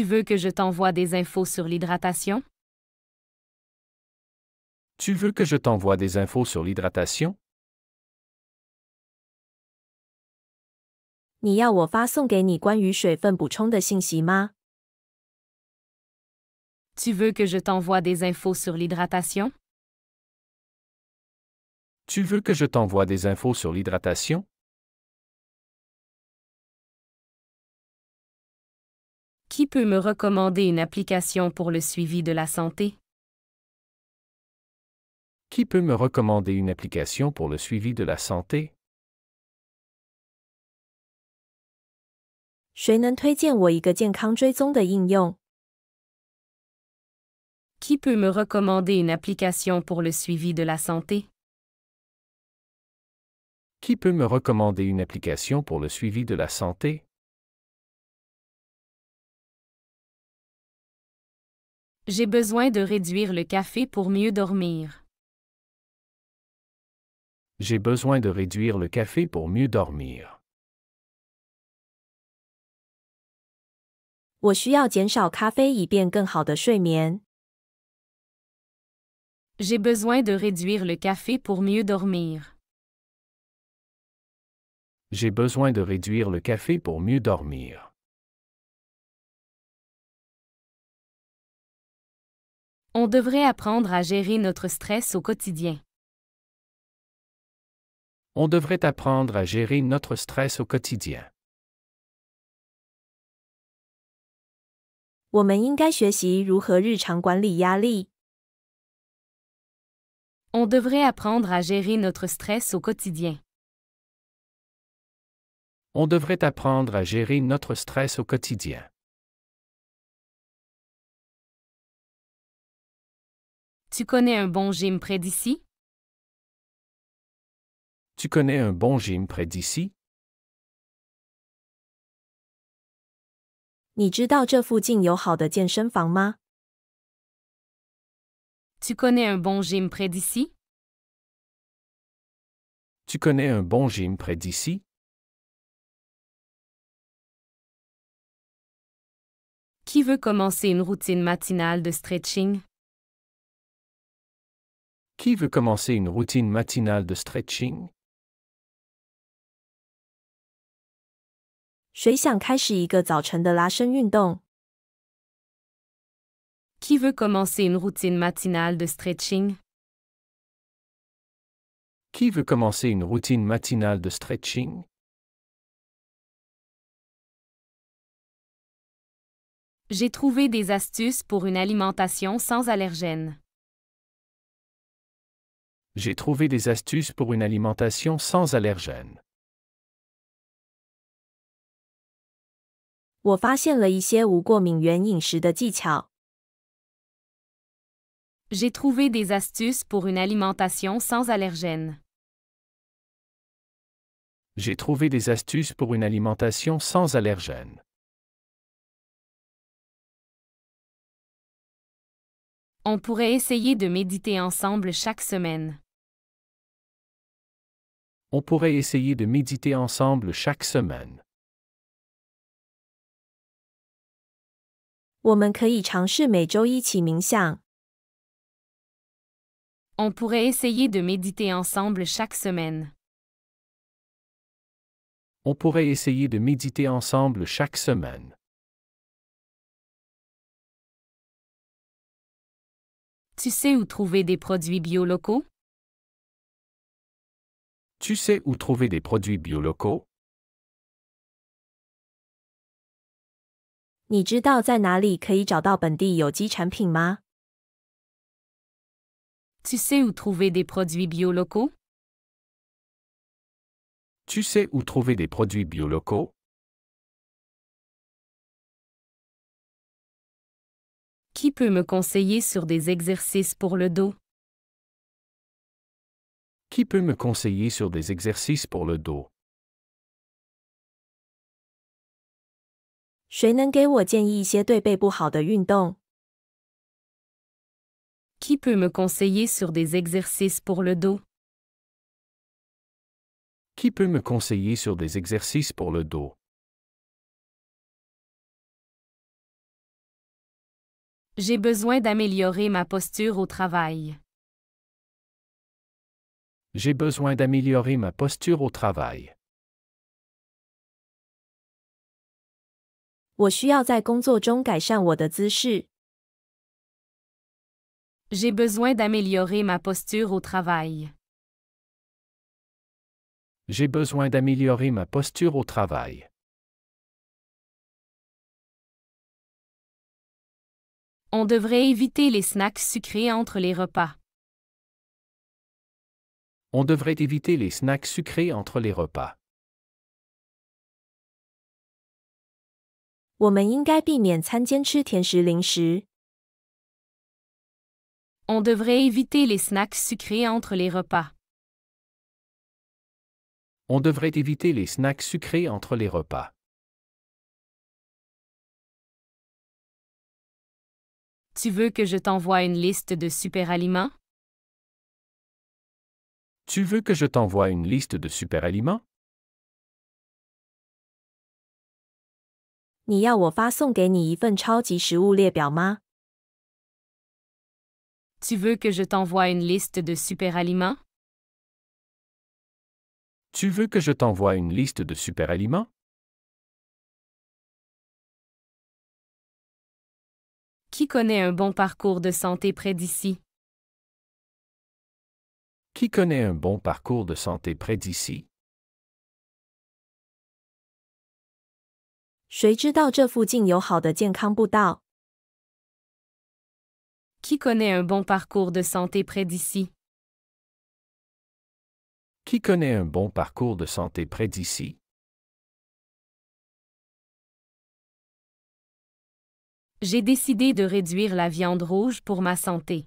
Tu veux que je t'envoie des infos sur l'hydratation? Tu veux que je t'envoie des infos sur l'hydratation? 你要我发送给你关于水分补充的信息吗？ Tu veux que je t'envoie des infos sur l'hydratation? Tu veux que je t'envoie des infos sur l'hydratation? Qui peut me recommander une application pour le suivi de la santé? Qui peut me recommander une application pour le suivi de la santé? 谁能推荐我一个健康追踪的应用？ Qui peut me recommander une application pour le suivi de la santé? Qui peut me recommander une application pour le suivi de la santé? J'ai besoin de réduire le café pour mieux dormir. J'ai besoin de réduire le café pour mieux dormir. 我需要减少咖啡以便更好的睡眠。 J'ai besoin de réduire le café pour mieux dormir. J'ai besoin de réduire le café pour mieux dormir. On devrait apprendre à gérer notre stress au quotidien. On devrait apprendre à gérer notre stress au quotidien. 我们应该学习如何日常管理压力。 On devrait apprendre à gérer notre stress au quotidien. On devrait apprendre à gérer notre stress au quotidien. Tu connais un bon gym près d'ici? Tu connais un bon gym près d'ici? 你知道这附近有好的健身房吗？ Tu connais un bon gym près d'ici? Tu connais un bon gym près d'ici? Qui veut commencer une routine matinale de stretching? Qui veut commencer une routine matinale de stretching? 谁想开始一个早晨的拉伸运动？ Qui veut commencer une routine matinale de stretching? Qui veut commencer une routine matinale de stretching? J'ai trouvé des astuces pour une alimentation sans allergènes. J'ai trouvé des astuces pour une alimentation sans allergènes. 我发现了一些无过敏原饮食的技巧。 J'ai trouvé des astuces pour une alimentation sans allergènes. J'ai trouvé des astuces pour une alimentation sans allergènes. On pourrait essayer de méditer ensemble chaque semaine. On pourrait essayer de méditer ensemble chaque semaine. 我们可以尝试每周一起冥想。 On pourrait essayer de méditer ensemble chaque semaine. On pourrait essayer de méditer ensemble chaque semaine. Tu sais où trouver des produits bio locaux? Tu sais où trouver des produits bio locaux? 你知道在哪里可以找到本地有机产品吗？ Tu sais où trouver des produits bio locaux? Tu sais où trouver des produits bio locaux? Qui peut me conseiller sur des exercices pour le dos? Qui peut me conseiller sur des exercices pour le dos? 谁能给我建议一些对背部好的运动？ Qui peut me conseiller sur des exercices pour le dos? Qui peut me conseiller sur des exercices pour le dos? J'ai besoin d'améliorer ma posture au travail. J'ai besoin d'améliorer ma posture au travail. 我需要在工作中改善我的姿势。J'ai besoin d'améliorer ma posture au travail. J'ai besoin d'améliorer ma posture au travail. On devrait éviter les snacks sucrés entre les repas. On devrait éviter les snacks sucrés entre les repas. 我们应该避免餐间吃甜食零食。On devrait éviter les snacks sucrés entre les repas. On devrait éviter les snacks sucrés entre les repas. Tu veux que je t'envoie une liste de super-aliments? Tu veux que je t'envoie une liste de super-aliments? 你要我发送给你一份超级食物列表吗？ Tu veux que je t'envoie une liste de super-aliments? Tu veux que je t'envoie une liste de super-aliments? Qui connaît un bon parcours de santé près d'ici? Qui connaît un bon parcours de santé près d'ici? 谁知道这附近有好的健康步道？ Qui connaît un bon parcours de santé près d'ici? Qui connaît un bon parcours de santé près d'ici? J'ai décidé de réduire la viande rouge pour ma santé.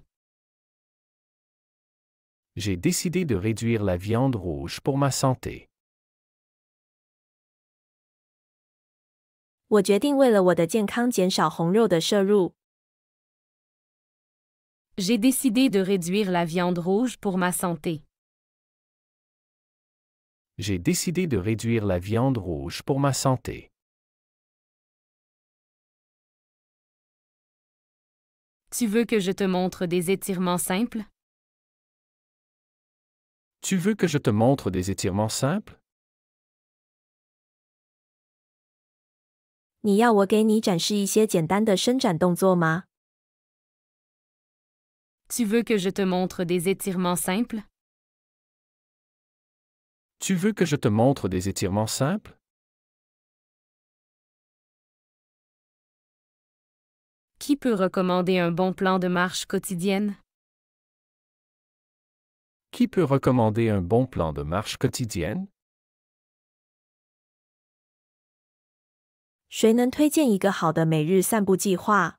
J'ai décidé de réduire la viande rouge pour ma santé. 我决定为了我的健康减少红肉的摄入。J'ai décidé de réduire la viande rouge pour ma santé. J'ai décidé de réduire la viande rouge pour ma santé. Tu veux que je te montre des étirements simples? Tu veux que je te montre des étirements simples? 你要我给你展示一些简单的伸展动作吗？ Tu veux que je te montre des étirements simples? Tu veux que je te montre des étirements simples? Qui peut recommander un bon plan de marche quotidienne? Qui peut recommander un bon plan de marche quotidienne? 谁能推荐一个好的每日散步计划？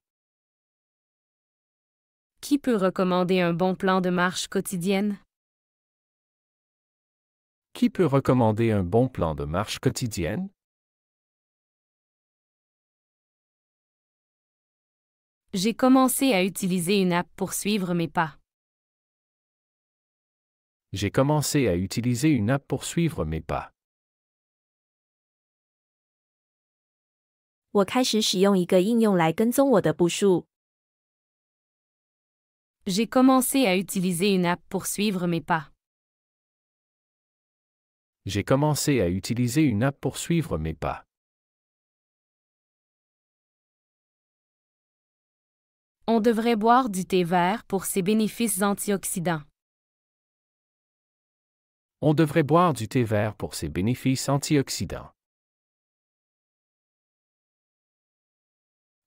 Qui peut recommander un bon plan de marche quotidienne? Qui peut recommander un bon plan de marche quotidienne? J'ai commencé à utiliser une app pour suivre mes pas. J'ai commencé à utiliser une app pour suivre mes pas. 我开始使用一个应用来跟踪我的步数。J'ai commencé à utiliser une app pour suivre mes pas. J'ai commencé à utiliser une app pour suivre mes pas. On devrait boire du thé vert pour ses bénéfices antioxydants. On devrait boire du thé vert pour ses bénéfices antioxydants.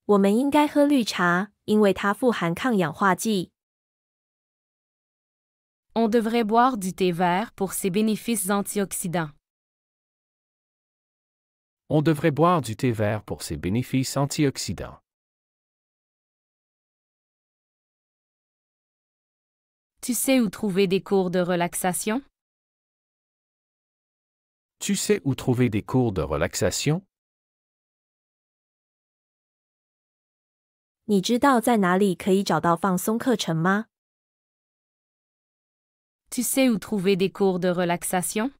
我们应该喝绿茶，因为它富含抗氧化剂。On devrait boire du thé vert pour ses bénéfices antioxydants. On devrait boire du thé vert pour ses bénéfices antioxydants. Tu sais où trouver des cours de relaxation? Tu sais où trouver des cours de relaxation? 你知道在哪里可以找到放松课程吗？ Tu sais où trouver des cours de relaxation?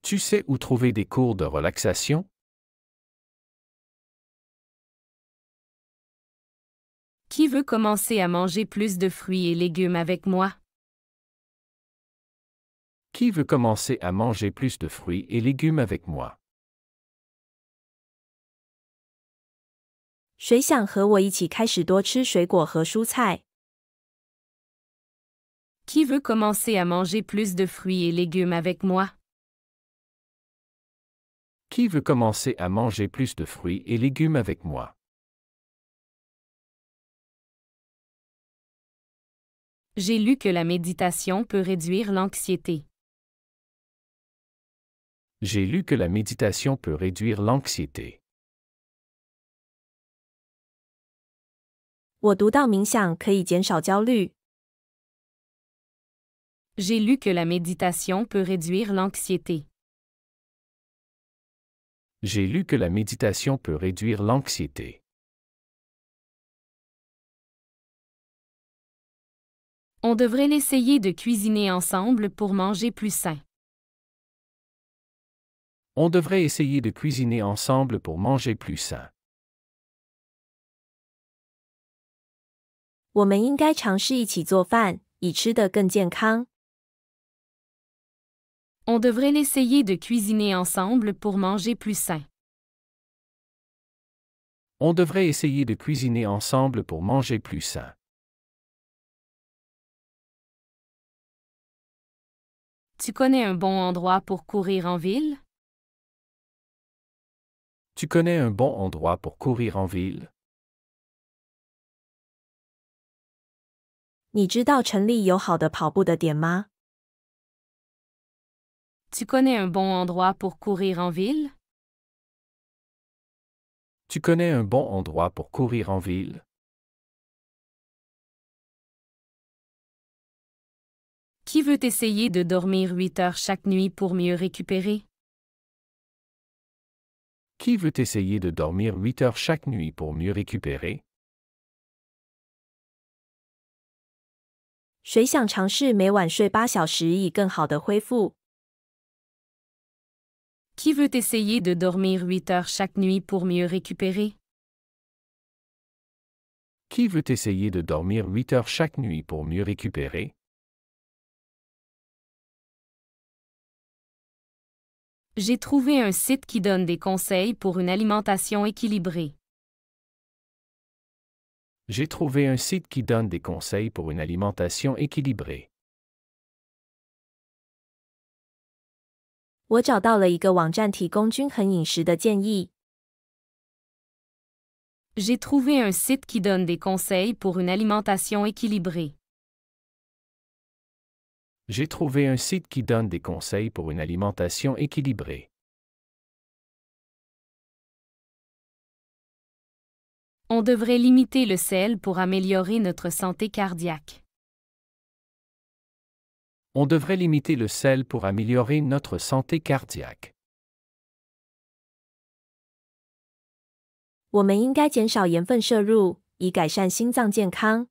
Tu sais où trouver des cours de relaxation? Qui veut commencer à manger plus de fruits et légumes avec moi? Qui veut commencer à manger plus de fruits et légumes avec moi? 谁想和我一起开始多吃水果和蔬菜？ Qui veut commencer à manger plus de fruits et légumes avec moi? Qui veut commencer à manger plus de fruits et légumes avec moi? J'ai lu que la méditation peut réduire l'anxiété. J'ai lu que la méditation peut réduire l'anxiété. 我读到冥想可以减少焦虑。 J'ai lu que la méditation peut réduire l'anxiété. J'ai lu que la méditation peut réduire l'anxiété. On devrait l'essayer de cuisiner ensemble pour manger plus sain. On devrait essayer de cuisiner ensemble pour manger plus sain. 我们应该尝试一起做饭，以吃得更健康。 On devrait l'essayer de cuisiner ensemble pour manger plus sain. On devrait essayer de cuisiner ensemble pour manger plus sain. Tu connais un bon endroit pour courir en ville? Tu connais un bon endroit pour courir en ville? 你知道城里有好的跑步的点吗？ Tu connais un bon endroit pour courir en ville? Tu connais un bon endroit pour courir en ville? Qui veut essayer de dormir 8 heures chaque nuit pour mieux récupérer? Qui veut essayer de dormir 8 heures chaque nuit pour mieux récupérer? 谁想尝试每晚睡8小时以更好的恢复？ Qui veut essayer de dormir 8 heures chaque nuit pour mieux récupérer? Qui veut essayer de dormir 8 heures chaque nuit pour mieux récupérer? J'ai trouvé un site qui donne des conseils pour une alimentation équilibrée. J'ai trouvé un site qui donne des conseils pour une alimentation équilibrée. 我找到了一个网站提供均衡饮食的建议。 J'ai trouvé un site qui donne des conseils pour une alimentation équilibrée. J'ai trouvé un site qui donne des conseils pour une alimentation équilibrée. On devrait limiter le sel pour améliorer notre santé cardiaque. On devrait limiter le sel pour améliorer notre santé cardiaque. 我们应该减少盐分摄入，以改善心脏健康。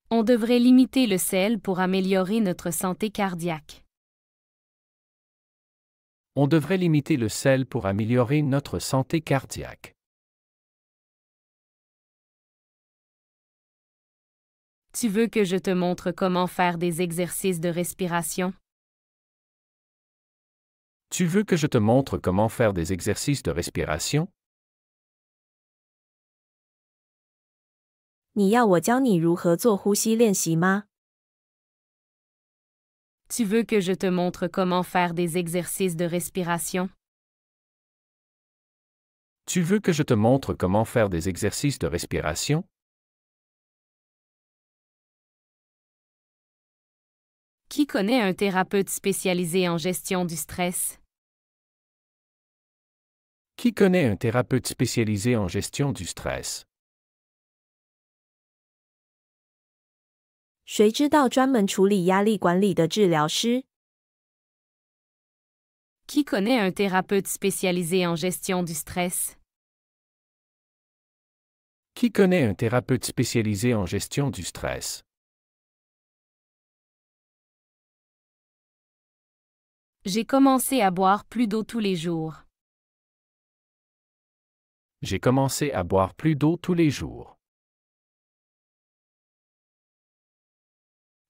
On devrait limiter le sel pour améliorer notre santé cardiaque. On devrait limiter le sel pour améliorer notre santé cardiaque. Tu veux que je te montre comment faire des exercices de respiration? Tu veux que je te montre comment faire des exercices de respiration? 你要我教你如何做呼吸练习吗？ Tu veux que je te montre comment faire des exercices de respiration? Tu veux que je te montre comment faire des exercices de respiration? Qui connaît un thérapeute spécialisé en gestion du stress? Qui connaît un thérapeute spécialisé en gestion du stress? 谁知道专门处理压力管理的治疗师？ Qui connaît un thérapeute spécialisé en gestion du stress? Qui connaît un thérapeute spécialisé en gestion du stress? J'ai commencé à boire plus d'eau tous les jours. J'ai commencé à boire plus d'eau tous les jours.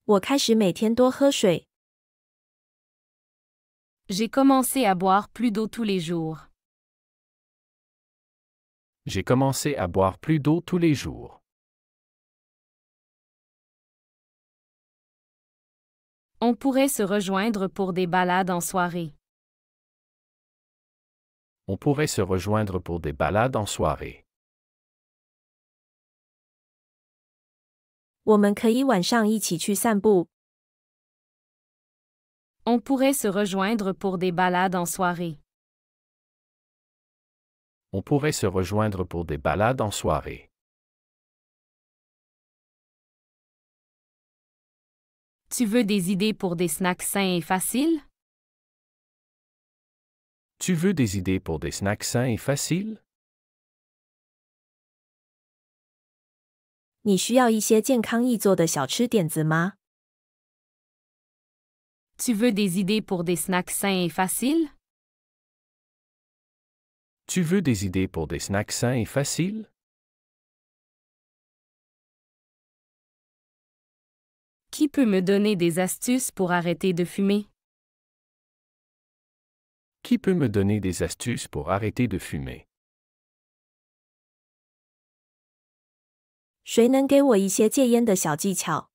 我开始每天多喝水。J'ai commencé à boire plus d'eau tous les jours. J'ai commencé à boire plus d'eau tous les jours. On pourrait se rejoindre pour des balades en soirée. On pourrait se rejoindre pour des balades en soirée. 我们可以晚上一起去散步。On pourrait se rejoindre pour des balades en soirée. On pourrait se rejoindre pour des balades en soirée. Tu veux des idées pour des snacks sains et faciles? Tu veux des idées pour des snacks sains et faciles? 你需要一些健康易做的小吃点子吗？ Tu veux des idées pour des snacks sains et faciles? Tu veux des idées pour des snacks sains et faciles? Qui peut me donner des astuces pour arrêter de fumer? Qui peut me donner des astuces pour arrêter de fumer? 谁能给我一些戒烟的小技巧？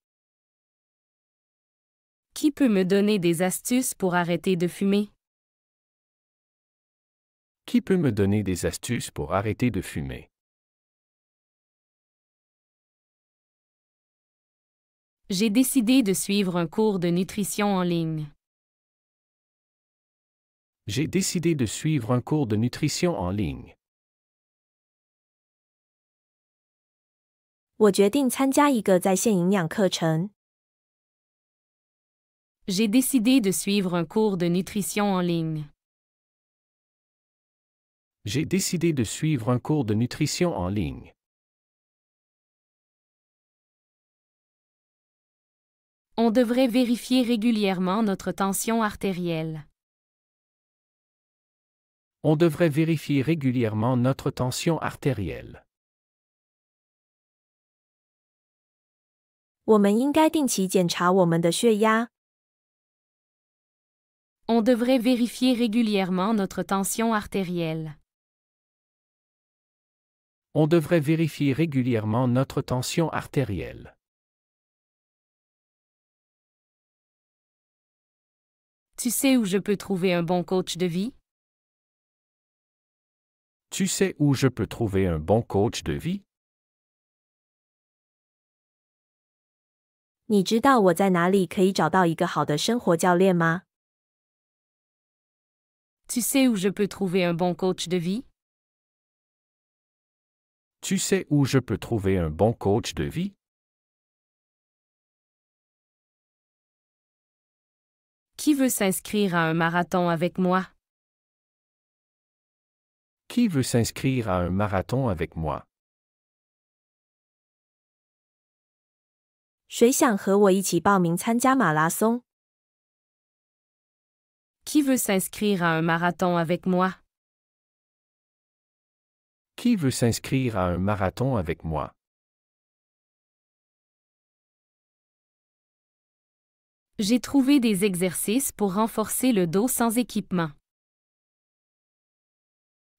Qui peut me donner des astuces pour arrêter de fumer? Qui peut me donner des astuces pour arrêter de fumer? J'ai décidé de suivre un cours de nutrition en ligne. J'ai décidé de suivre un cours de nutrition en ligne. 我决定参加一个在线营养课程。J'ai décidé de suivre un cours de nutrition en ligne. J'ai décidé de suivre un cours de nutrition en ligne. On devrait vérifier régulièrement notre tension artérielle. On devrait vérifier régulièrement notre tension artérielle. 我们应该定期检查我们的血压。On devrait vérifier régulièrement notre tension artérielle. On devrait vérifier régulièrement notre tension artérielle. Tu sais où je peux trouver un bon coach de vie? Tu sais où je peux trouver un bon coach de vie? 你知道我在哪里可以找到一个好的生活教练吗？ Tu sais où je peux trouver un bon coach de vie? Tu sais où je peux trouver un bon coach de vie? Qui veut s'inscrire à un marathon avec moi? Qui veut s'inscrire à un marathon avec moi? 谁想和我一起报名参加马拉松？ Qui veut s'inscrire à un marathon avec moi? Qui veut s'inscrire à un marathon avec moi? J'ai trouvé des exercices pour renforcer le dos sans équipement.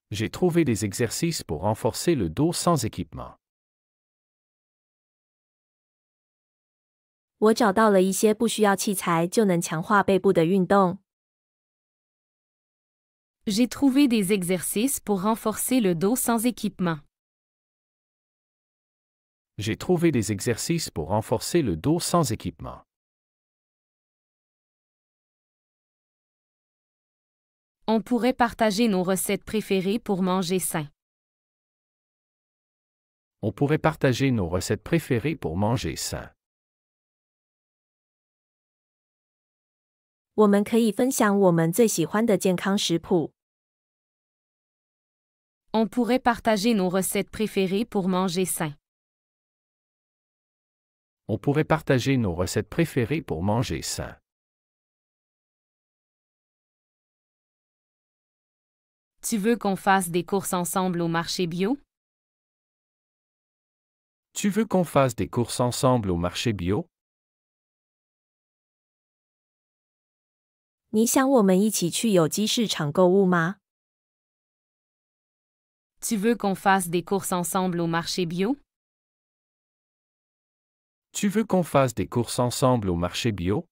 J'ai trouvé des exercices pour renforcer le dos sans équipement. 我找到了一些不需要器材就能强化背部的运动。 J'ai trouvé des exercices pour renforcer le dos sans équipement. J'ai trouvé des exercices pour renforcer le dos sans équipement. On pourrait partager nos recettes préférées pour manger sain. On pourrait partager nos recettes préférées pour manger sain. 我们可以分享我们最喜欢的健康食谱。 On pourrait partager nos recettes préférées pour manger sain. On pourrait partager nos recettes préférées pour manger sain. Tu veux qu'on fasse des courses ensemble au marché bio? Tu veux qu'on fasse des courses ensemble au marché bio? 你想我们一起去有机市场购物吗？ Tu veux qu'on fasse des courses ensemble au marché bio? Tu veux qu'on fasse des courses ensemble au marché bio?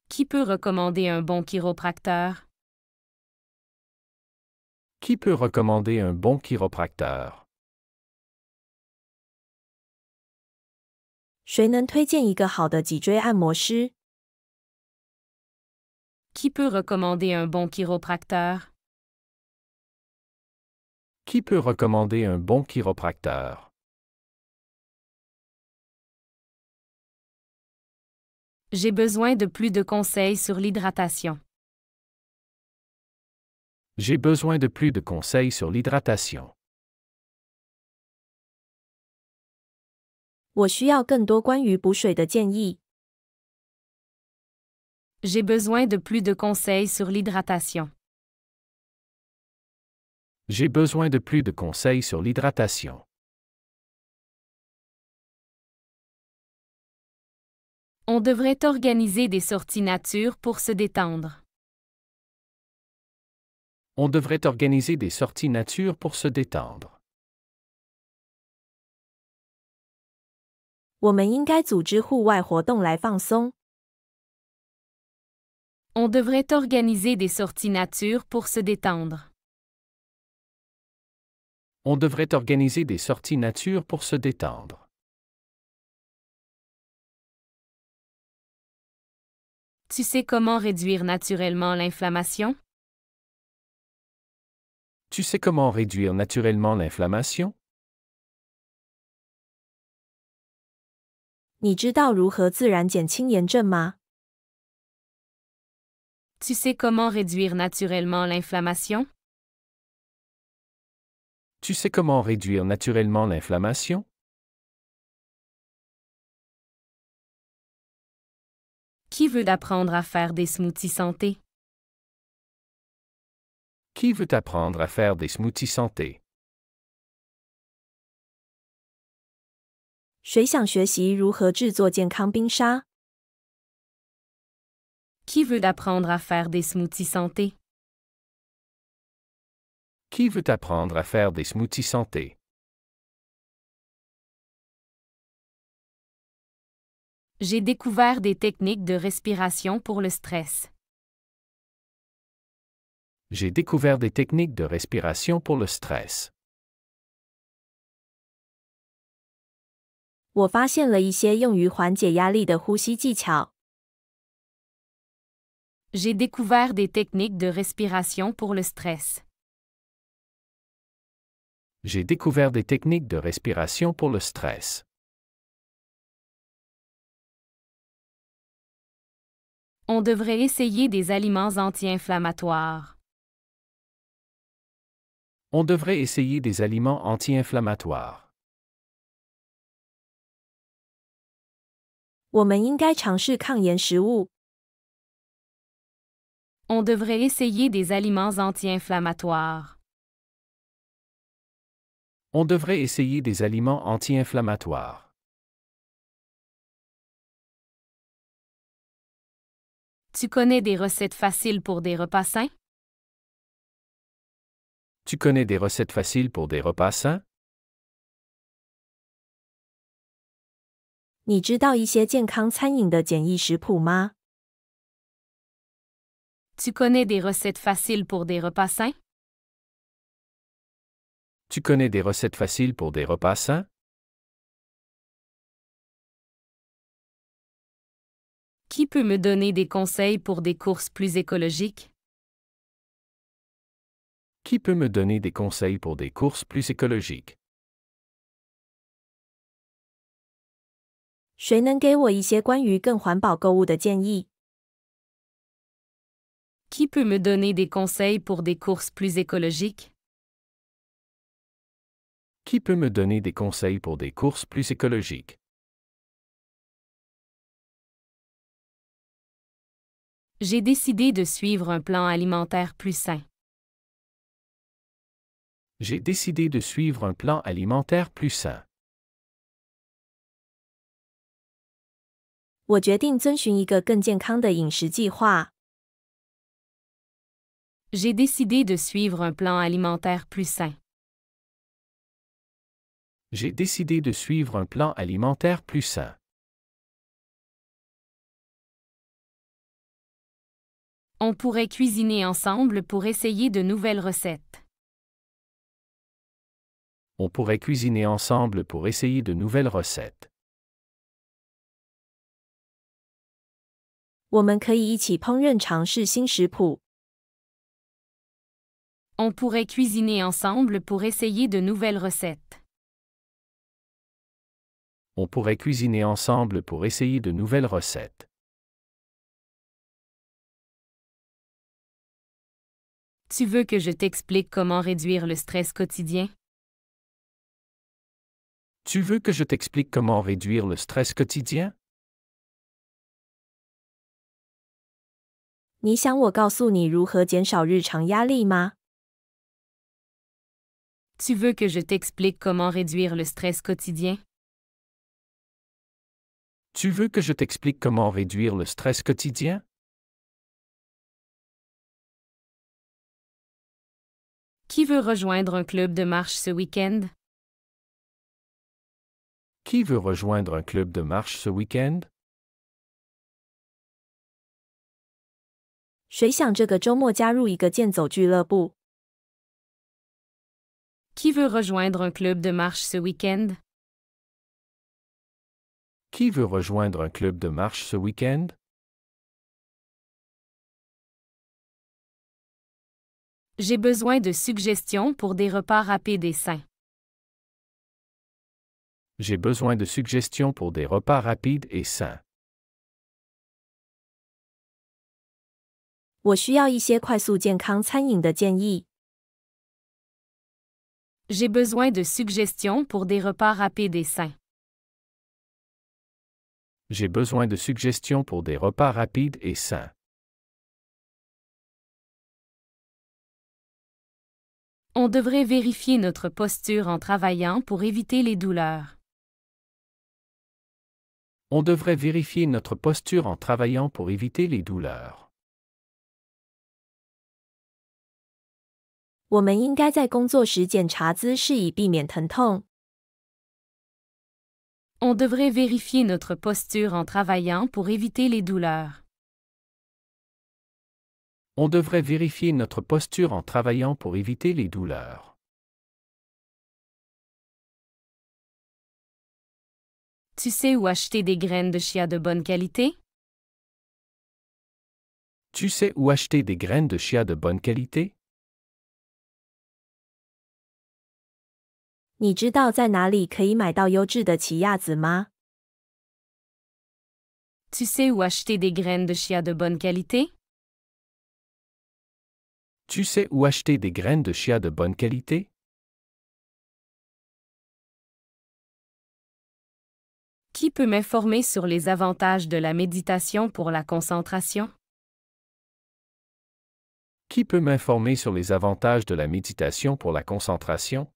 Qui peut recommander un bon chiropracteur? Qui peut recommander un bon chiropracteur? 谁能推荐一个好的脊椎按摩师？ Qui peut recommander un bon chiropracteur? Qui peut recommander un bon chiropracteur? J'ai besoin de plus de conseils sur l'hydratation. J'ai besoin de plus de conseils sur l'hydratation. 我需要更多关于补水的建议。 J'ai besoin de plus de conseils sur l'hydratation. J'ai besoin de plus de conseils sur l'hydratation. On devrait organiser des sorties nature pour se détendre. On devrait organiser des sorties nature pour se détendre. 我们应该组织户外活动来放松。 On devrait organiser des sorties nature pour se détendre. On devrait organiser des sorties nature pour se détendre. Tu sais comment réduire naturellement l'inflammation? Tu sais comment réduire naturellement l'inflammation? 你知道如何自然减轻炎症吗？ Tu sais comment réduire naturellement l'inflammation? Tu sais comment réduire naturellement l'inflammation? Qui veut apprendre à faire des smoothies santé? Qui veut apprendre à faire des smoothies santé? 谁想学习如何制作健康冰沙？ Qui veut apprendre à faire des smoothies santé? Qui veut apprendre à faire des smoothies santé? J'ai découvert des techniques de respiration pour le stress. J'ai découvert des techniques de respiration pour le stress. 我发现了一些用于缓解压力的呼吸技巧。 J'ai découvert des techniques de respiration pour le stress. J'ai découvert des techniques de respiration pour le stress. On devrait essayer des aliments anti-inflammatoires. On devrait essayer des aliments anti-inflammatoires. 我们应该尝试抗炎食物。 On devrait essayer des aliments anti-inflammatoires. On devrait essayer des aliments anti-inflammatoires. Tu connais des recettes faciles pour des repas sains? Tu connais des recettes faciles pour des repas sains? 你知道一些健康餐饮的简易食谱吗？ Tu connais des recettes faciles pour des repas sains? Tu connais des recettes faciles pour des repas sains? Qui peut me donner des conseils pour des courses plus écologiques? Qui peut me donner des conseils pour des courses plus écologiques? 谁能给我一些关于更环保购物的建议？ Qui peut me donner des conseils pour des courses plus écologiques? Qui peut me donner des conseils pour des courses plus écologiques? J'ai décidé de suivre un plan alimentaire plus sain. J'ai décidé de suivre un plan alimentaire plus sain. 我决定遵循一个更健康的饮食计划。J'ai décidé de suivre un plan alimentaire plus sain. J'ai décidé de suivre un plan alimentaire plus sain. On pourrait cuisiner ensemble pour essayer de nouvelles recettes. On pourrait cuisiner ensemble pour essayer de nouvelles recettes. 我们可以一起烹饪尝试新食谱。On pourrait cuisiner ensemble pour essayer de nouvelles recettes. On pourrait cuisiner ensemble pour essayer de nouvelles recettes. Tu veux que je t'explique comment réduire le stress quotidien? Tu veux que je t'explique comment réduire le stress quotidien? 你想我告诉你如何减少日常压力吗？ Tu veux que je t'explique comment réduire le stress quotidien? Tu veux que je t'explique comment réduire le stress quotidien? Qui veut rejoindre un club de marche ce week-end? Qui veut rejoindre un club de marche ce week-end? 谁想这个周末加入一个健走俱乐部？ Qui veut rejoindre un club de marche ce week-end? Qui veut rejoindre un club de marche ce week-end? J'ai besoin de suggestions pour des repas rapides et sains. J'ai besoin de suggestions pour des repas rapides et sains. 我需要一些快速健康餐饮的建议。 J'ai besoin de suggestions pour des repas rapides et sains. J'ai besoin de suggestions pour des repas rapides et sains. On devrait vérifier notre posture en travaillant pour éviter les douleurs. On devrait vérifier notre posture en travaillant pour éviter les douleurs. 我们应该在工作时检查姿势以避免疼痛。 On devrait vérifier notre posture en travaillant pour éviter les douleurs. On devrait vérifier notre posture en travaillant pour éviter les douleurs. Tu sais où acheter des graines de chia de bonne qualité? Tu sais où acheter des graines de chia de bonne qualité? 你知道在哪里可以买到优质的奇亚籽吗？ Tu sais où acheter des graines de chia de bonne qualité? Tu sais où acheter des graines de chia de bonne qualité? Qui peut m'informer sur les avantages de la méditation pour la concentration? Qui peut m'informer sur les avantages de la méditation pour la concentration?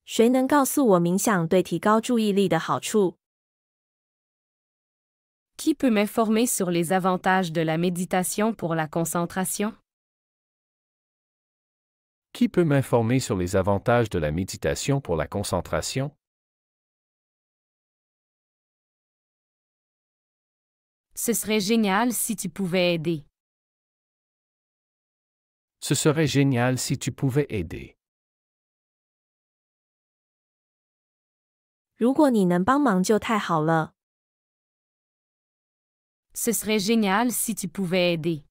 谁能告诉我冥想对提高注意力的好处？ Qui peut m'informer sur les avantages de la méditation pour la concentration? Qui peut m'informer sur les avantages de la méditation pour la concentration? Ce serait génial si tu pouvais aider. Ce serait génial si tu pouvais aider. 如果你能帮忙就太好了。 Ce serait génial si tu pouvais aider.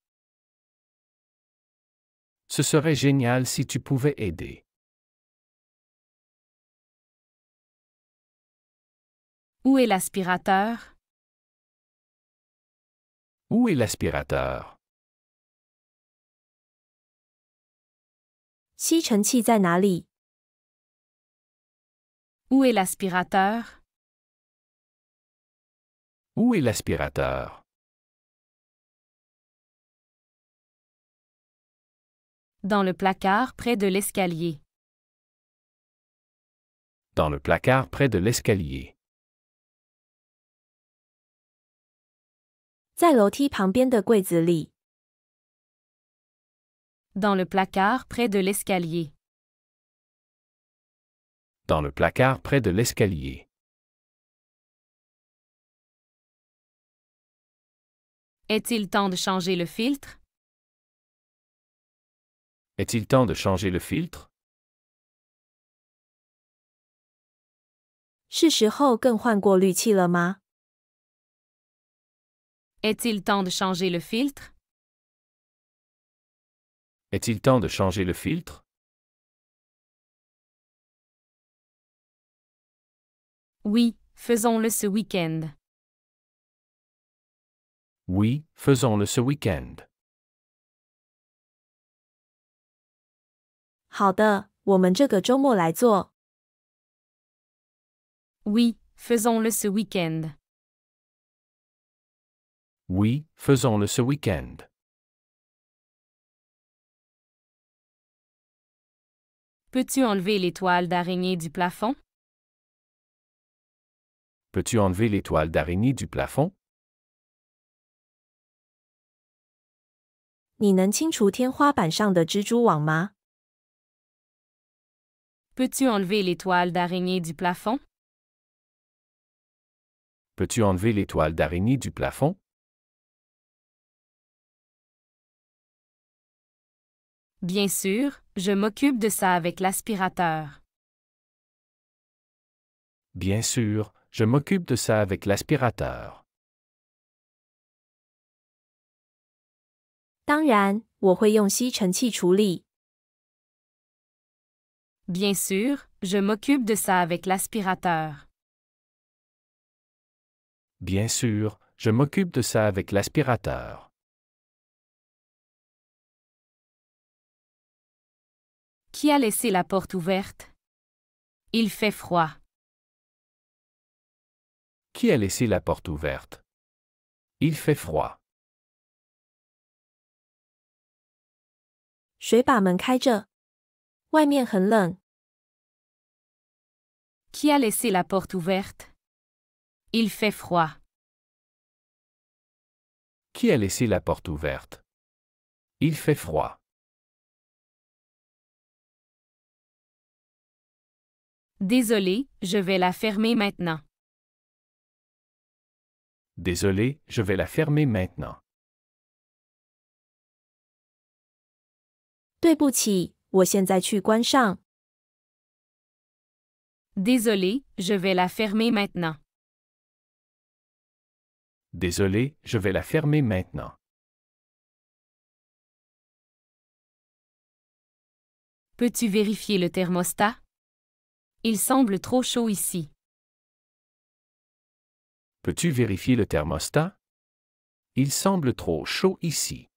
Ce serait génial si tu pouvais aider. Où est l'aspirateur? Où est l'aspirateur? 吸尘器在哪里？ Où est l'aspirateur? Où est l'aspirateur? Dans le placard près de l'escalier. Dans le placard près de l'escalier. 在楼梯旁边的柜子里。Dans le placard près de l'escalier. Dans le placard près de l'escalier. Est-il temps de changer le filtre? Est-il temps de changer le filtre? 是时候更换过滤器了吗？ Est-il temps de changer le filtre? Est-il temps de changer le filtre? Oui, faisons-le ce week-end. Oui, faisons-le ce week-end. 好的，我们这个周末来做。Oui, faisons-le ce week-end. Oui, faisons-le ce week-end. Peux-tu enlever les toiles d'araignée du plafond? Peux-tu enlever les toiles d'araignée du plafond? 你能清除天花板上的蜘蛛网吗？ Peux-tu enlever les toiles d'araignée du plafond? Peux-tu enlever les toiles d'araignée du plafond? Bien sûr, je m'occupe de ça avec l'aspirateur. Bien sûr, je m'occupe de ça avec l'aspirateur. 当然，我会用吸尘器处理。 Bien sûr, je m'occupe de ça avec l'aspirateur. Bien sûr, je m'occupe de ça avec l'aspirateur. Qui a laissé la porte ouverte? Il fait froid. Qui a laissé la porte ouverte? Il fait froid. 谁把门开着？外面很冷。 Qui a laissé la porte ouverte? Il fait froid. Qui a laissé la porte ouverte? Il fait froid. Désolé, je vais la fermer maintenant. Désolé, je vais la fermer maintenant. 对不起，我现在去关上。 Désolé, je vais la fermer maintenant. Désolé, je vais la fermer maintenant. Peux-tu vérifier le thermostat? Il semble trop chaud ici. Peux-tu vérifier le thermostat? Il semble trop chaud ici.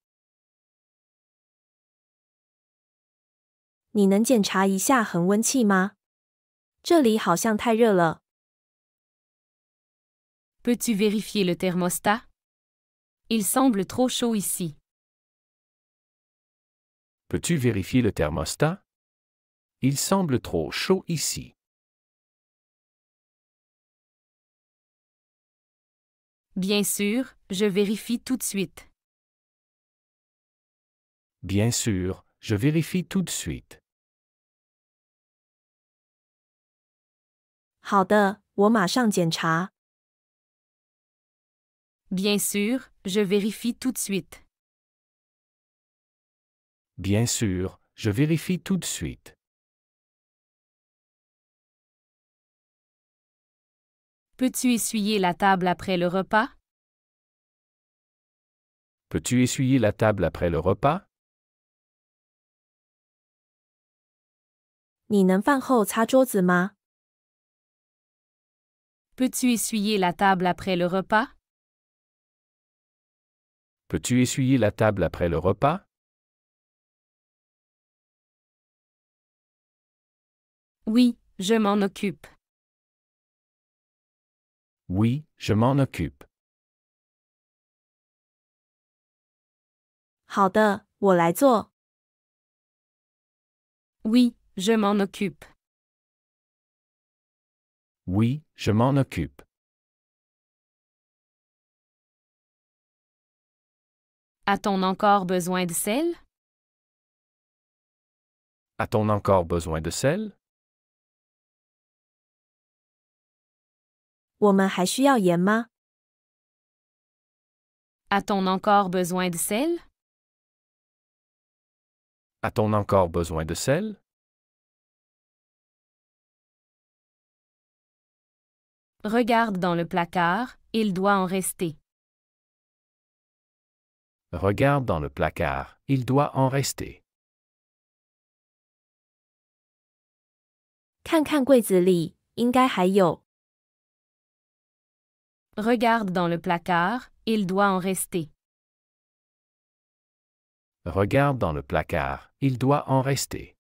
你能检查一下恒温器吗？这里好像太热了。 Peux-tu vérifier le thermostat? Il semble trop chaud ici. Peux-tu vérifier le thermostat? Il semble trop chaud ici. Bien sûr, je vérifie tout de suite. Bien sûr, je vérifie tout de suite. 好的，我马上检查。 Bien sûr, je vérifie tout de suite. Bien sûr, je vérifie tout de suite. Peux-tu essuyer la table après le repas? Peux-tu essuyer la table après le repas? 你能饭后擦桌子吗？ Peux-tu essuyer la table après le repas? Peux-tu essuyer la table après le repas? Oui, je m'en occupe. Oui, je m'en occupe. 好的，我来做。Oui, je m'en occupe. Oui, je m'en occupe. A-t-on encore besoin de sel? A-t-on encore besoin de sel? 我们还需要盐吗？ A-t-on encore besoin de sel? A-t-on encore besoin de sel? Regarde dans le placard, il doit en rester. Regarde dans le placard, il doit en rester. 看看柜子里，应该还有。Regarde dans le placard, il doit en rester. Regarde dans le placard, il doit en rester.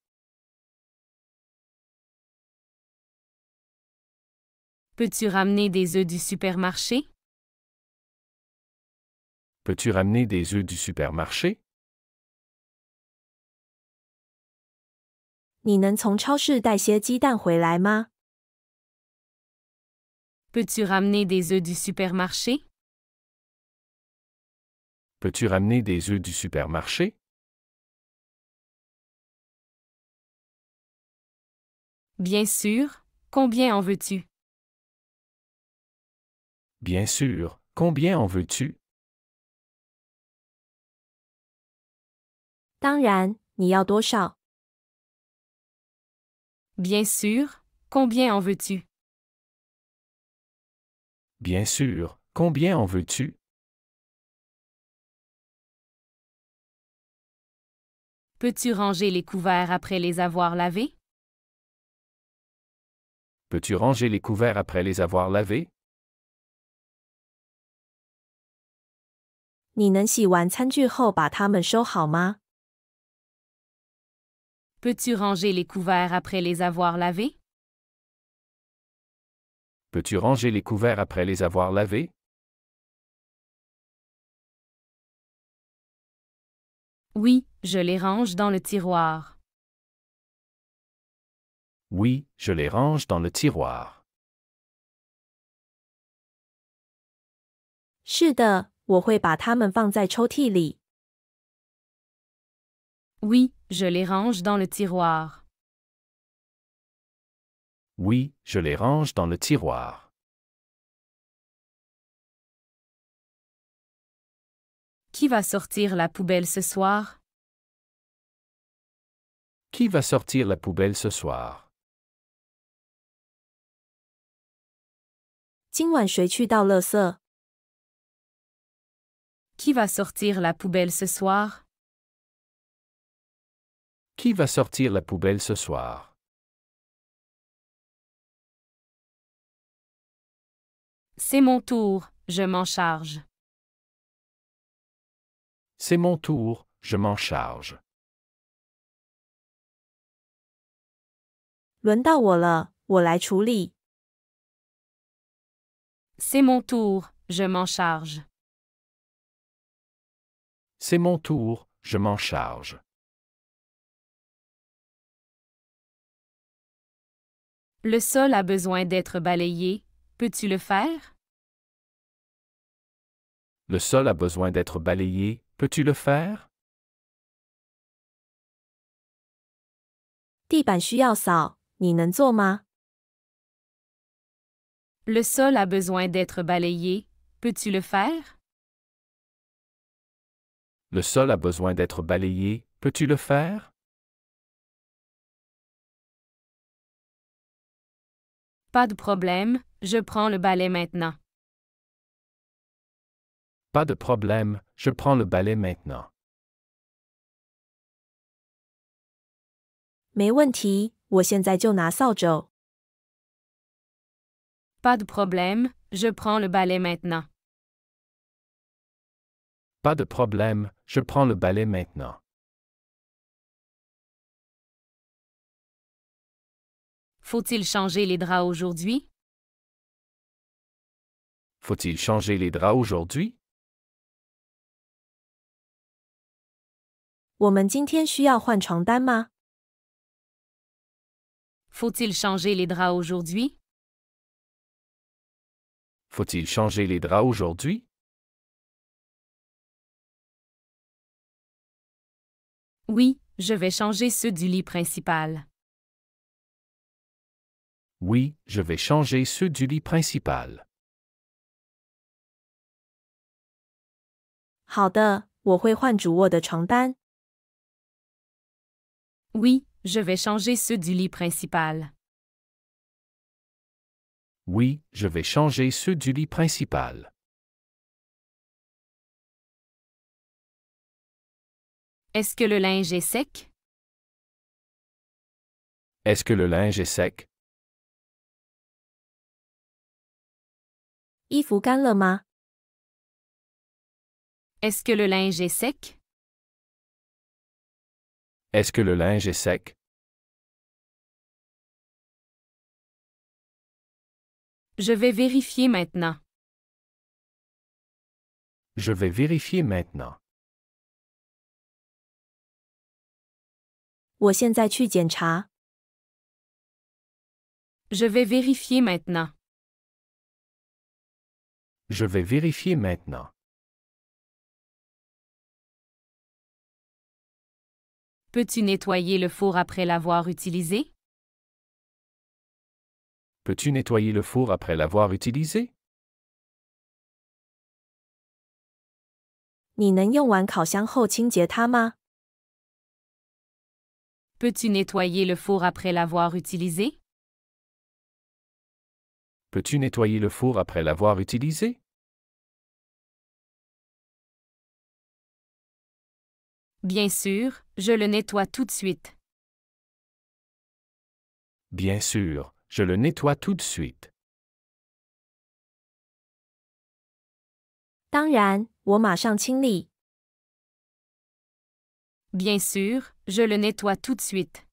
Peux-tu ramener des œufs du supermarché? Peux-tu ramener des œufs du supermarché? 你能从超市带些鸡蛋回来吗？ Peux-tu ramener des œufs du supermarché? Peux-tu ramener des œufs du supermarché? Bien sûr. Combien en veux-tu? Bien sûr. Combien en veux-tu? 当然，你要多少？ Bien sûr. Combien en veux-tu? Bien sûr. Combien en veux-tu? Peux-tu ranger les couverts après les avoir lavés? Peux-tu ranger les couverts après les avoir lavés? 你能洗完餐具后把它们收好吗？ Peux-tu ranger les couverts après les avoir lavés? Peux-tu ranger les couverts après les avoir lavés? Oui, je les range dans le tiroir. Oui, je les range dans le tiroir. 是的，我会把它们放在抽屉里。 Oui, je les range dans le tiroir. Oui, je les range dans le tiroir. Qui va sortir la poubelle ce soir? Qui va sortir la poubelle ce soir? 今晚谁去倒垃圾？ Qui va sortir la poubelle ce soir? Qui va sortir la poubelle ce soir? C'est mon tour, je m'en charge. C'est mon tour, je m'en charge. 轮到我了，我来处理。 C'est mon tour, je m'en charge. C'est mon tour, je m'en charge. Le sol a besoin d'être balayé. Peux-tu le faire? Le sol a besoin d'être balayé. Peux-tu le faire? 地板需要扫，你能做吗？ Le sol a besoin d'être balayé. Peux-tu le faire? Le sol a besoin d'être balayé. Peux-tu le faire? Pas de problème, je prends le balai maintenant. Pas de problème, je prends le balai maintenant. 没问题，我现在就拿扫帚。 Pas de problème, je prends le balai maintenant. Pas de problème, je prends le balai maintenant. Faut-il changer les draps aujourd'hui? Faut-il changer les draps aujourd'hui? 我们今天需要换床单吗？ Faut-il changer les draps aujourd'hui? Faut-il changer les draps aujourd'hui? Oui, je vais changer ceux du lit principal. Oui, je vais changer ceux du lit principal. 好的，我会换主卧的床单。 Oui, je vais changer ceux du lit principal. Oui, je vais changer ceux du lit principal. Est-ce que le linge est sec? Est-ce que le linge est sec? 衣服干了吗？ Est-ce que le linge est sec? Est-ce que le linge est sec? Je vais vérifier maintenant. Je vais vérifier maintenant. 我现在去检查。 Je vais vérifier maintenant. Je vais vérifier maintenant. Peux-tu nettoyer le four après l'avoir utilisé? Peux-tu nettoyer le four après l'avoir utilisé? 你能用完烤箱后清洁它吗？ Peux-tu nettoyer le four après l'avoir utilisé? Peux-tu nettoyer le four après l'avoir utilisé? Bien sûr, je le nettoie tout de suite. Bien sûr, je le nettoie tout de suite. 当然，我马上清理。 Bien sûr, je le nettoie tout de suite.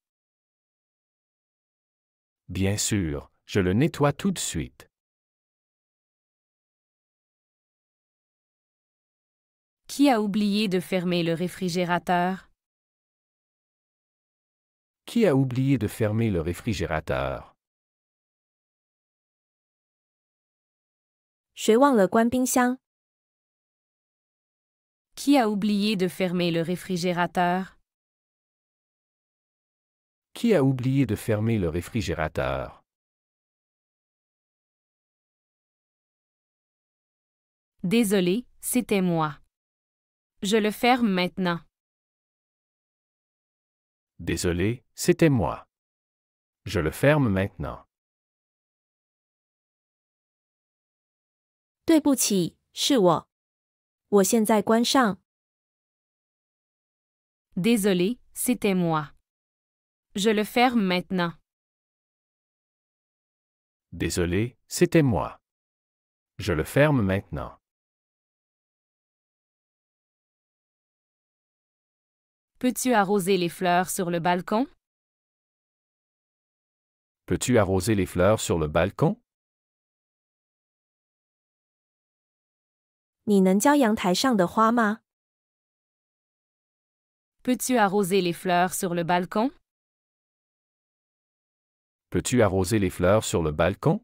Bien sûr, je le nettoie tout de suite. Qui a oublié de fermer le réfrigérateur? Qui a oublié de fermer le réfrigérateur? 谁忘了关冰箱？ Qui a oublié de fermer le réfrigérateur? Qui a oublié de fermer le réfrigérateur? Désolé, c'était moi. Je le ferme maintenant. Désolé, c'était moi. Je le ferme maintenant. 对不起，是我。我现在关上。 Désolé, c'était moi. Je le ferme maintenant. Désolé, c'était moi. Je le ferme maintenant. Peux-tu arroser les fleurs sur le balcon? Peux-tu arroser les fleurs sur le balcon? 你能浇阳台上的花吗？ Peux-tu arroser les fleurs sur le balcon? Peux-tu arroser les fleurs sur le balcon?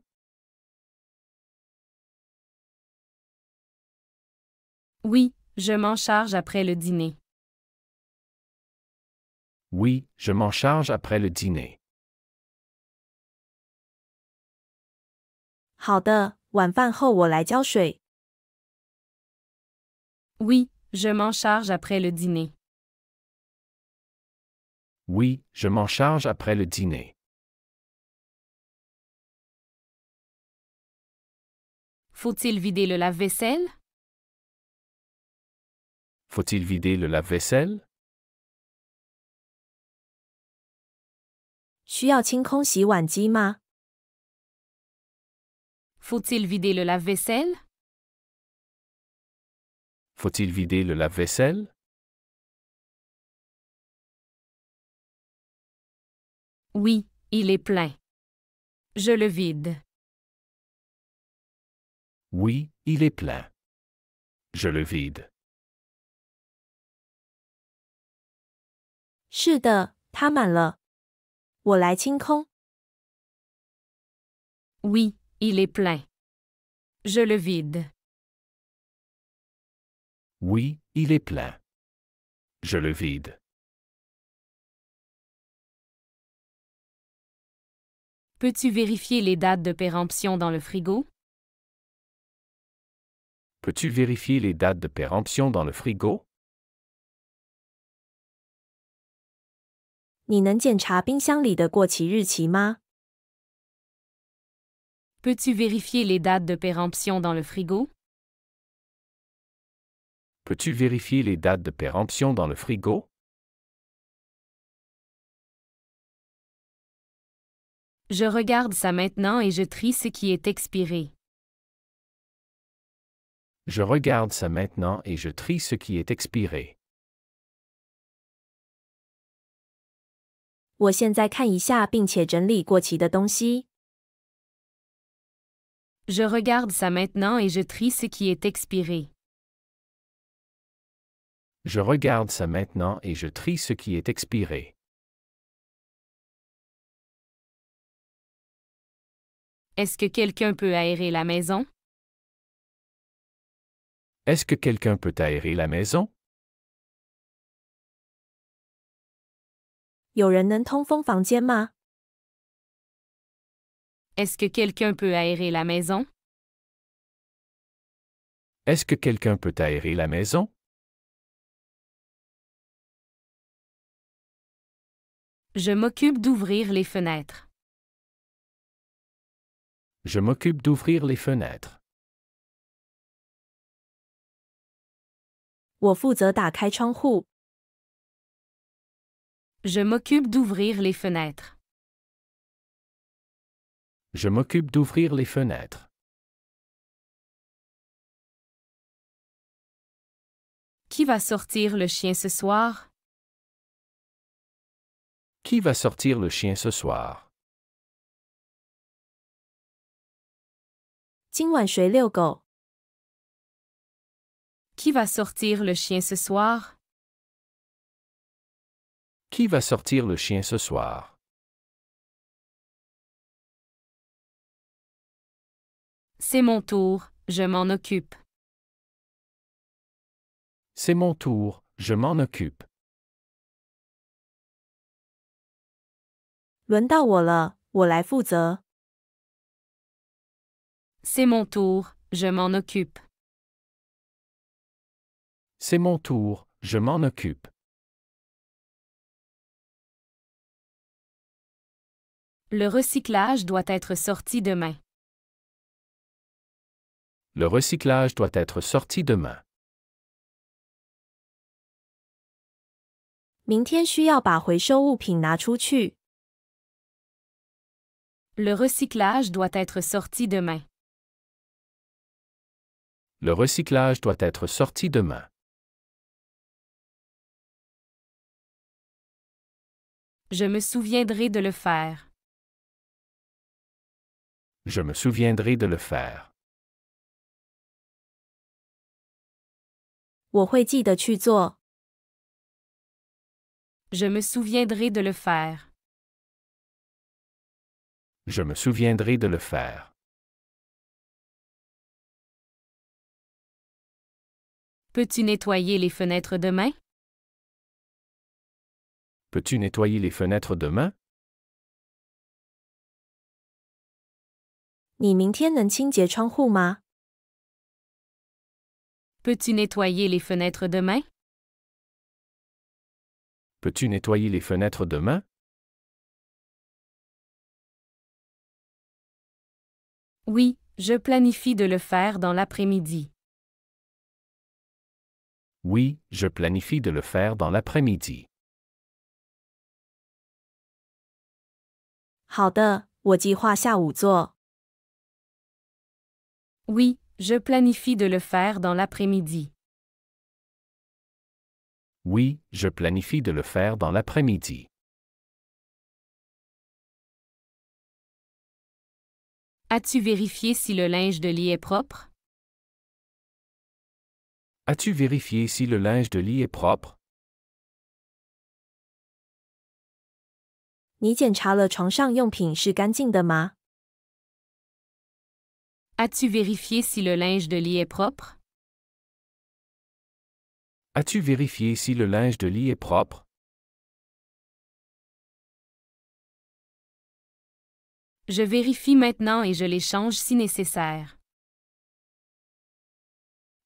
Oui, je m'en charge après le dîner. Oui, je m'en charge après le dîner. 好的，晚饭后我来浇水。 Oui, je m'en charge après le dîner. Oui, je m'en charge après le dîner. Faut-il vider le lave-vaisselle? Faut-il vider le lave-vaisselle? 需要清空洗碗机吗？ Faut-il vider le lave-vaisselle? Faut-il vider le lave-vaisselle? Oui, il est plein. Je le vide. Oui, il est plein. Je le vide. 是的，它满了。我来清空。Oui, il est plein. Je le vide. Oui, il est plein. Je le vide. Peux-tu vérifier les dates de péremption dans le frigo? Peux-tu vérifier les dates de péremption dans le frigo? 你能检查冰箱里的过期日期吗？ Peux-tu vérifier les dates de péremption dans le frigo? Peux-tu vérifier les dates de péremption dans le frigo? Je regarde ça maintenant et je trie ce qui est expiré. Je regarde ça maintenant et je trie ce qui est expiré. 我现在看一下并且整理过期的东西。Je regarde ça maintenant et je trie ce qui est expiré. Je regarde ça maintenant et je trie ce qui est expiré. Est-ce que quelqu'un peut aérer la maison? Est-ce que quelqu'un peut aérer la maison? 有人能通风房间吗？ Est-ce que quelqu'un peut aérer la maison? Est-ce que quelqu'un peut aérer la maison? Je m'occupe d'ouvrir les fenêtres. Je m'occupe d'ouvrir les fenêtres. 我负责打开窗户。Je m'occupe d'ouvrir les fenêtres. Je m'occupe d'ouvrir les fenêtres. Qui va sortir le chien ce soir? Qui va sortir le chien ce soir? 今晚谁遛狗？ Qui va sortir le chien ce soir? Qui va sortir le chien ce soir? C'est mon tour, je m'en occupe. C'est mon tour, je m'en occupe. 轮到我了，我来负责。C'est mon tour, je m'en occupe. C'est mon tour, je m'en occupe. Le recyclage doit être sorti demain. Le recyclage doit être sorti demain. 明天需要把回收物品拿出去。Le recyclage doit être sorti demain. Le recyclage doit être sorti demain. Je me souviendrai de le faire. Je me souviendrai de le faire. 我会记得去做。Je me souviendrai de le faire. Je me souviendrai de le faire. Peux-tu nettoyer les fenêtres demain? Peux-tu nettoyer les fenêtres demain? 你明天能清洁窗户吗？ Peux-tu nettoyer les fenêtres demain? Peux-tu nettoyer les fenêtres demain? Oui, je planifie de le faire dans l'après-midi. Oui, je planifie de le faire dans l'après-midi. 好的，我计划下午做。 Oui, je planifie de le faire dans l'après-midi. Oui, je planifie de le faire dans l'après-midi. As-tu vérifié si le linge de lit est propre? As-tu vérifié si le linge de lit est propre? 你检查了床上用品是干净的吗？ As-tu vérifié si le linge de lit est propre? As-tu vérifié si le linge de lit est propre? Je vérifie maintenant et je les change si nécessaire.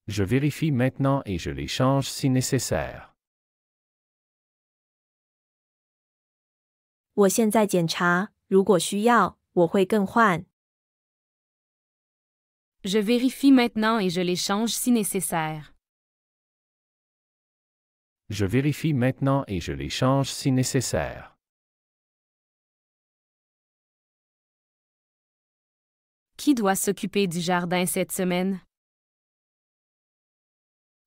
Je vérifie maintenant et je les change si nécessaire. 我现在检查，如果需要，我会更换。Je vérifie maintenant et je les change si nécessaire. Je vérifie maintenant et je les change si nécessaire. Qui doit s'occuper du jardin cette semaine?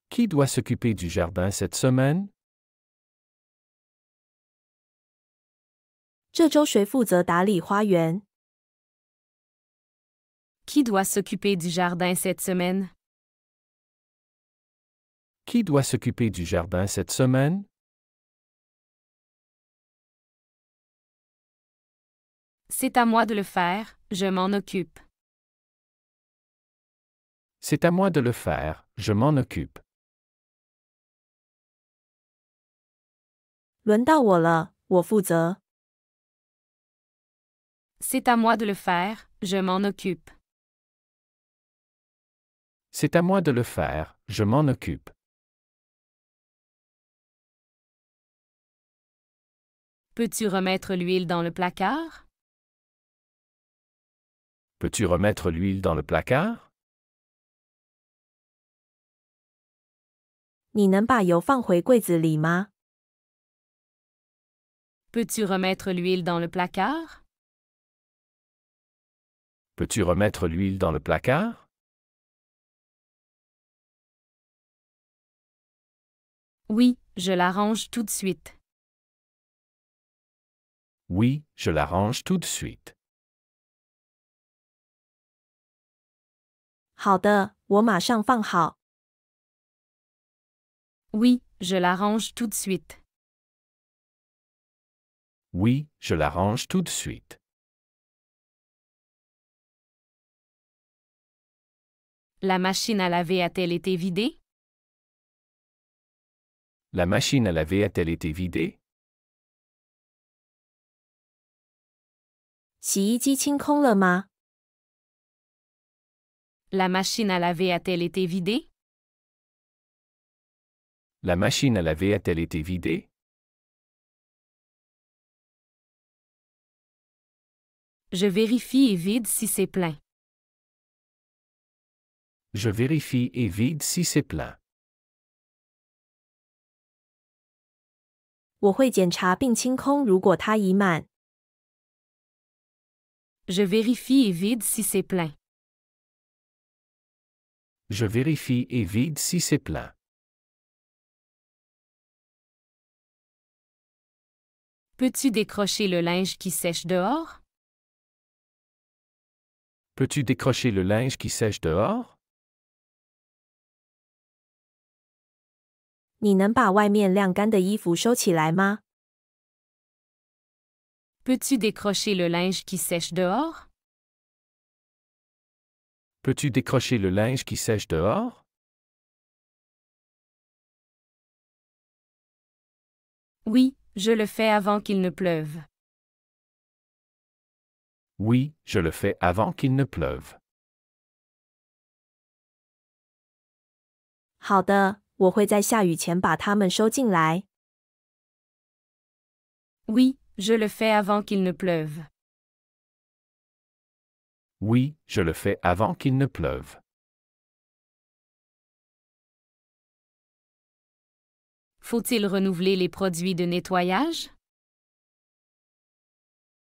Qui doit s'occuper du jardin cette semaine? 这周谁负责打理花园？ Qui doit s'occuper du jardin cette semaine? Qui doit s'occuper du jardin cette semaine? C'est à moi de le faire, je m'en occupe. C'est à moi de le faire, je m'en occupe. 轮到我了，我负责。C'est à moi de le faire, je m'en occupe. C'est à moi de le faire, je m'en occupe. Peux-tu remettre l'huile dans le placard? Peux-tu remettre l'huile dans le placard? 你能把油放回柜子里吗？ Peux-tu remettre l'huile dans le placard? Peux-tu remettre l'huile dans le placard? Oui, je l'arrange tout de suite. Oui, je l'arrange tout de suite. 好的，我马上放好。 Oui, je l'arrange tout de suite. Oui, je l'arrange tout de suite. La machine à laver a-t-elle été vidée? La machine à laver a-t-elle été vidée? 洗衣机清空了吗？ La machine à laver a-t-elle été vidée? La machine à laver a-t-elle été vidée? Je vérifie et vide si c'est plein. Je vérifie et vide si c'est plein. 我会检查并清空，如果它已满。 Je vérifie et vide si c'est plein. Je vérifie et vide si c'est plein. Peux-tu décrocher le linge qui sèche dehors? Peux-tu décrocher le linge qui sèche dehors? 你能把外面晾干的衣服收起来吗？ Peux-tu décrocher le linge qui sèche dehors? Peux-tu décrocher le linge qui sèche dehors? Oui, je le fais avant qu'il ne pleuve. Oui, je le fais avant qu'il ne pleuve. 好的，我会在下雨前把它们收进来。 Oui, je le fais avant qu'il ne pleuve. Oui, je le fais avant qu'il ne pleuve. Faut-il renouveler les produits de nettoyage?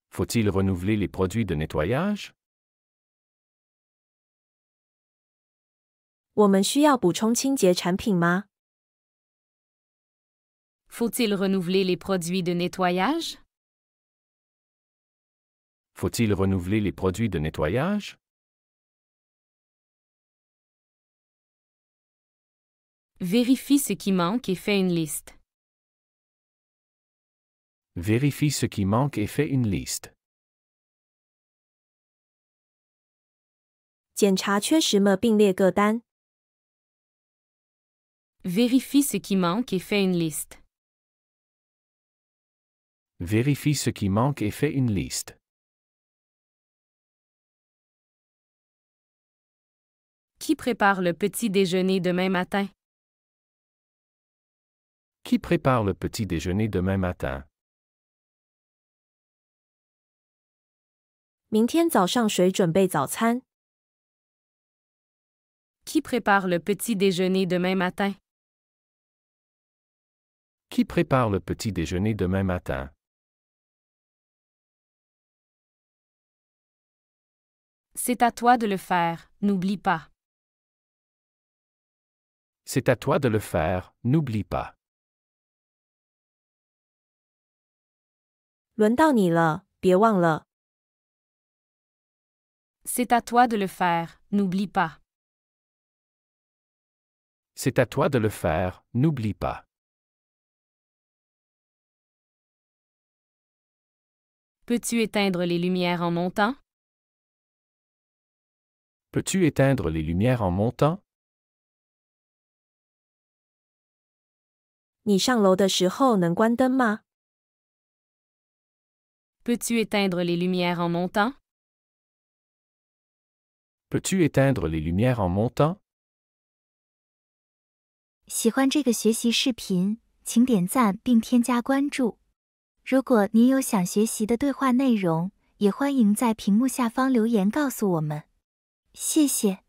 Faut-il renouveler les produits de nettoyage? 我们需要补充清洁产品吗？ Faut-il renouveler les produits de nettoyage? Faut-il renouveler les produits de nettoyage? Vérifie ce qui manque et fais une liste. Vérifie ce qui manque et fais une liste. 检查缺什么并列个单。 Vérifie ce qui manque et fais une liste. Vérifie ce qui manque et fais une liste. Qui prépare le petit déjeuner demain matin? Qui prépare le petit déjeuner demain matin? 明天早上谁准备早餐？ Qui prépare le petit déjeuner demain matin? Qui prépare le petit déjeuner demain matin? C'est à toi de le faire, n'oublie pas. C'est à toi de le faire, n'oublie pas. 轮到你了，别忘了。 C'est à toi de le faire, n'oublie pas. C'est à toi de le faire, n'oublie pas. Peux-tu éteindre les lumières en montant? Peux-tu éteindre les lumières en montant? 你上楼的时候能关灯吗？ Peux-tu éteindre les lumières en montant? Peux-tu éteindre les lumières en montant? 喜欢这个学习视频，请点赞并添加关注。如果您有想学习的对话内容，也欢迎在屏幕下方留言告诉我们。谢谢。